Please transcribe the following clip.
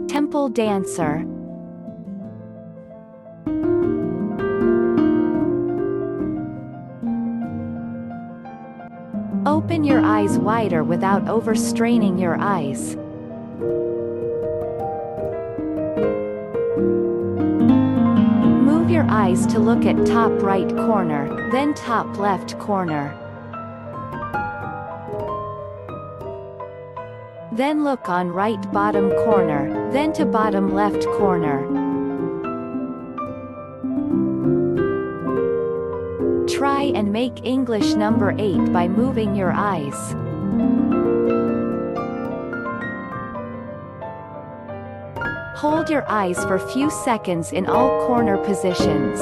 Temple dancer. Open your eyes wider without overstraining your eyes. Move your eyes to look at top right corner, then top left corner. Then look on right bottom corner, then to bottom left corner. Try and make English number 8 by moving your eyes. Hold your eyes for few seconds in all corner positions.